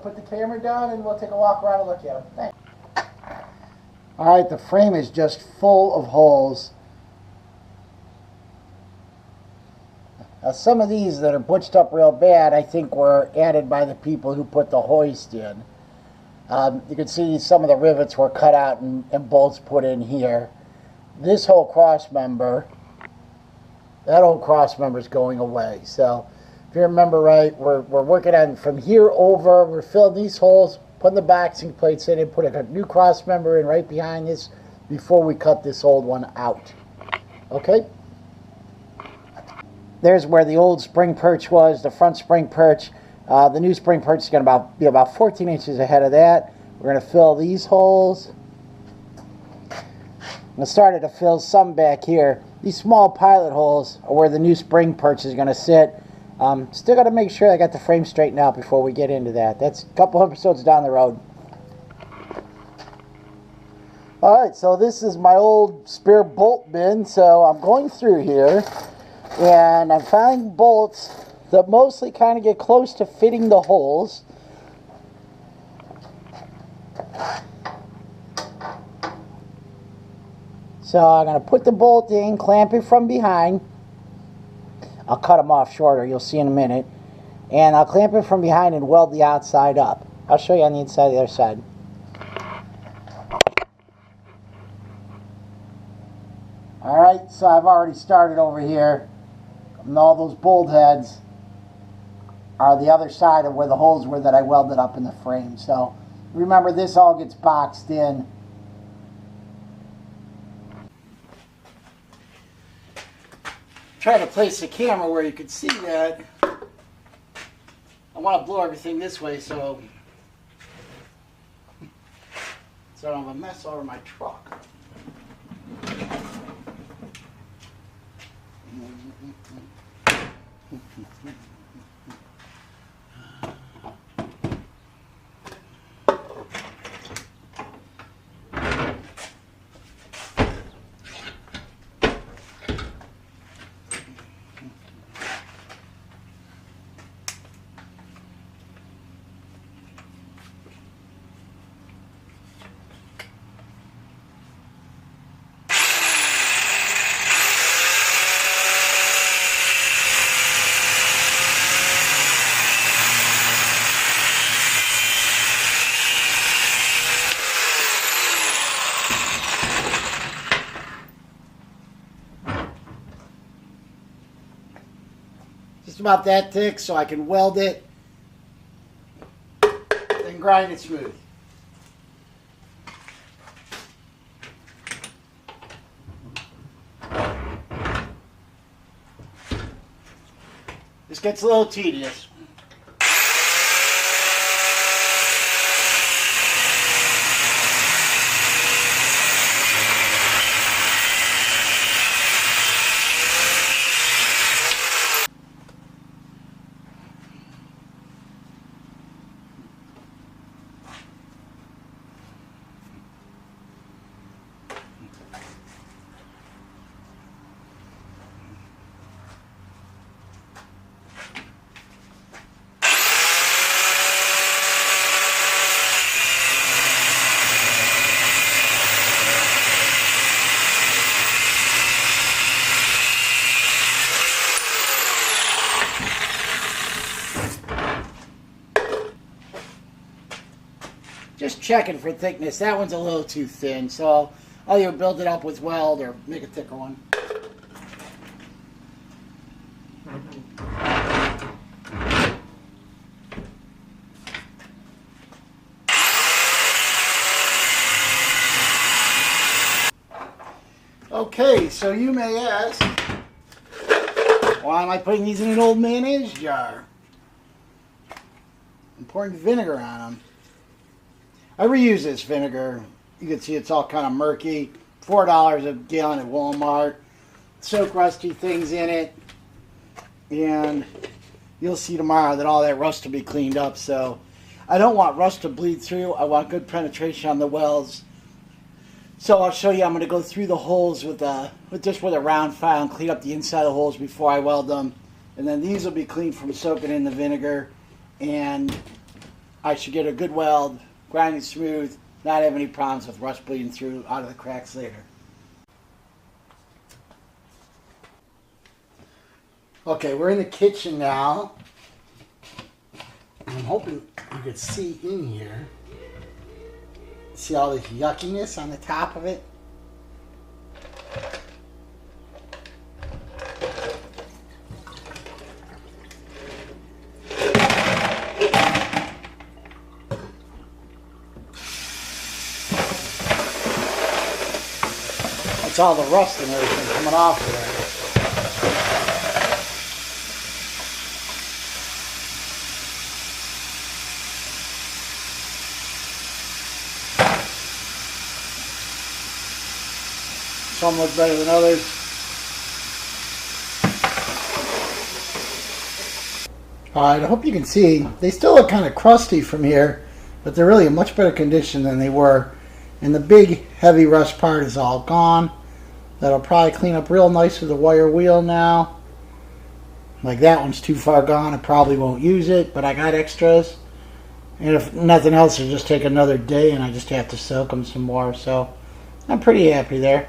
put the camera down and we'll take a walk around and look at them. Thanks. All right, the frame is just full of holes. Now, some of these that are butched up real bad, I think were added by the people who put the hoist in. You can see some of the rivets were cut out and bolts put in here. This whole cross member, that old cross member is going away. So if you remember right, we're working on from here over, we're filling these holes, putting the boxing plates in and putting a new cross member in right behind this before we cut this old one out. Okay? There's where the old spring perch was, the front spring perch. The new spring perch is going to be about 14 inches ahead of that. We're going to fill these holes. I started to fill some back here. These small pilot holes are where the new spring perch is going to sit. Still got to make sure I got the frame straightened out before we get into that. That's a couple episodes down the road. Alright, so this is my old spare bolt bin. So I'm going through here and I'm finding bolts that mostly kind of get close to fitting the holes. So I'm going to put the bolt in, clamp it from behind. I'll cut them off shorter, you'll see in a minute. And I'll clamp it from behind and weld the outside up. I'll show you on the inside of the other side. Alright, so I've already started over here. And all those bolt heads are the other side of where the holes were that I welded up in the frame. So remember, this all gets boxed in. Try to place the camera where you can see that. I want to blow everything this way so I don't have a mess over my truck. Just about that thick so I can weld it and grind it smooth. This gets a little tedious. Just checking for thickness. That one's a little too thin, so I'll either build it up with weld or make a thicker one. Okay, so you may ask, why am I putting these in an old mayonnaise jar? I'm pouring vinegar on them. I reuse this vinegar. You can see it's all kind of murky. $4 a gallon at Walmart. Soak rusty things in it. And you'll see tomorrow that all that rust will be cleaned up. So I don't want rust to bleed through. I want good penetration on the welds. So I'll show you. I'm going to go through the holes with a round file and clean up the inside of the holes before I weld them. And then these will be cleaned from soaking in the vinegar. And I should get a good weld, grinding smooth, not have any problems with rust bleeding through out of the cracks later. Okay, we're in the kitchen now. I'm hoping you could see in here. See all this yuckiness on the top of it? That's all the rust and everything coming off of there. Some look better than others. Alright, I hope you can see. They still look kind of crusty from here, but they're really in much better condition than they were. And the big heavy rust part is all gone. That'll probably clean up real nice with the wire wheel now. Like that one's too far gone. I probably won't use it, but I got extras. And if nothing else, it'll just take another day and I just have to soak them some more. So I'm pretty happy there.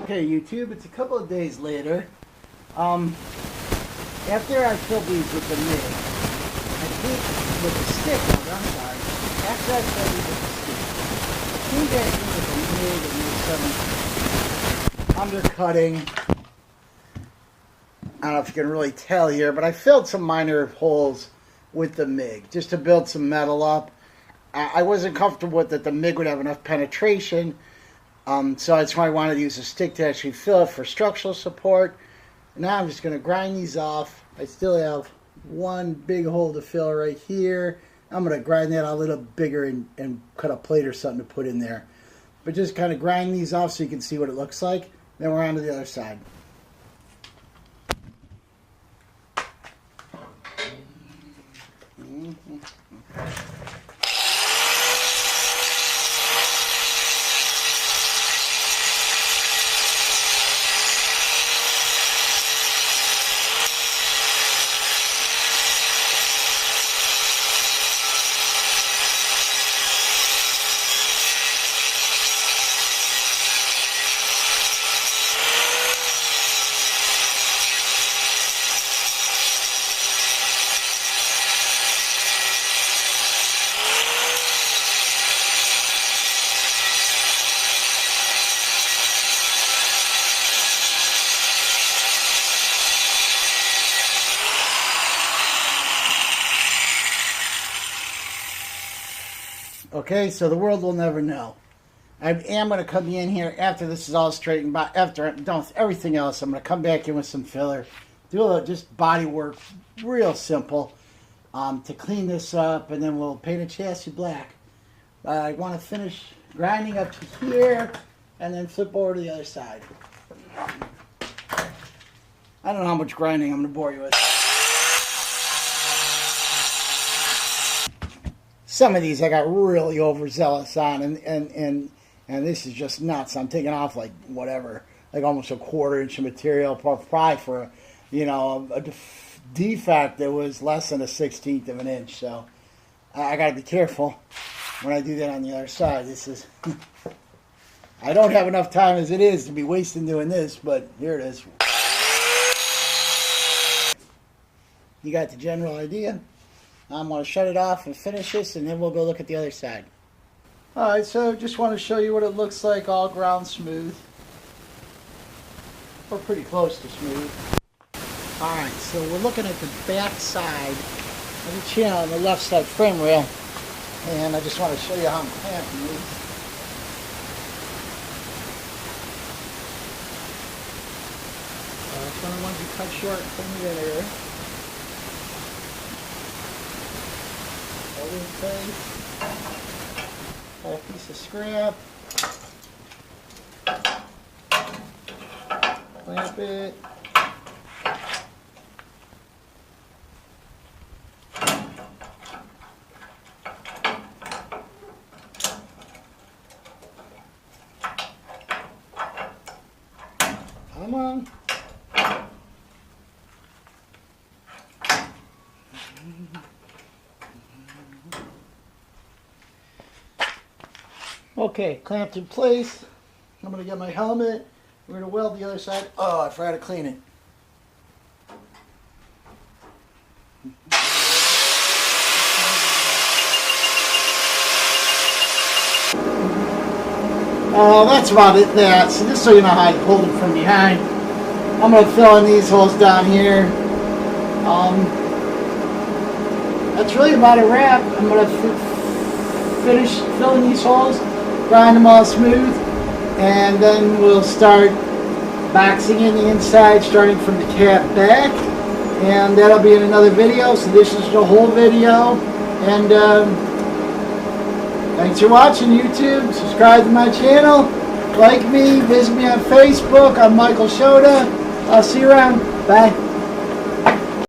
Okay, YouTube, it's a couple of days later. After I filled these with the MIG, I think with the stick, I'm sorry, after I filled these with the stick, I came back in with the MIG and used some undercutting. I don't know if you can really tell here, but I filled some minor holes with the MIG just to build some metal up. I wasn't comfortable with that the MIG would have enough penetration. So that's why I wanted to use a stick to actually fill it for structural support. Now I'm just going to grind these off. I still have one big hole to fill right here. I'm going to grind that a little bigger and cut a plate or something to put in there. But just kind of grind these off so you can see what it looks like. Then we're on to the other side. Okay, so the world will never know. I am going to come in here after this is all straightened out. After I'm done with everything else, I'm going to come back in with some filler. Do a little just body work, real simple, to clean this up, and then we'll paint the chassis black. I want to finish grinding up to here, and then flip over to the other side. I don't know how much grinding I'm going to bore you with. Some of these I got really overzealous on, and this is just nuts. I'm taking off like whatever, like almost a 1/4 inch of material, probably for a defect that was less than a 1/16 of an inch. So I got to be careful when I do that on the other side. This is I don't have enough time as it is to be wasting doing this, but here it is. You got the general idea. I'm going to shut it off and finish this, and then we'll go look at the other side. Alright, so just want to show you what it looks like all ground smooth. Or pretty close to smooth. Alright, so we're looking at the back side of the channel on the left side frame rail. And I just want to show you how I'm clamping these. It's one of the ones you cut short and put it in there. In place. Got a piece of scrap. Clamp it. Come on. Okay, clamped in place. I'm going to get my helmet. We're going to weld the other side. Oh, I forgot to clean it. Oh, that's about it. So just so you know how I pulled it from behind, I'm going to fill in these holes down here. That's really about a wrap. I'm going to finish filling these holes, grind them all smooth, and then we'll start boxing in the inside, starting from the cap back, and that'll be in another video. So this is the whole video, and thanks for watching, YouTube. Subscribe to my channel, like me, visit me on Facebook. I'm Michael Shota. I'll see you around. Bye.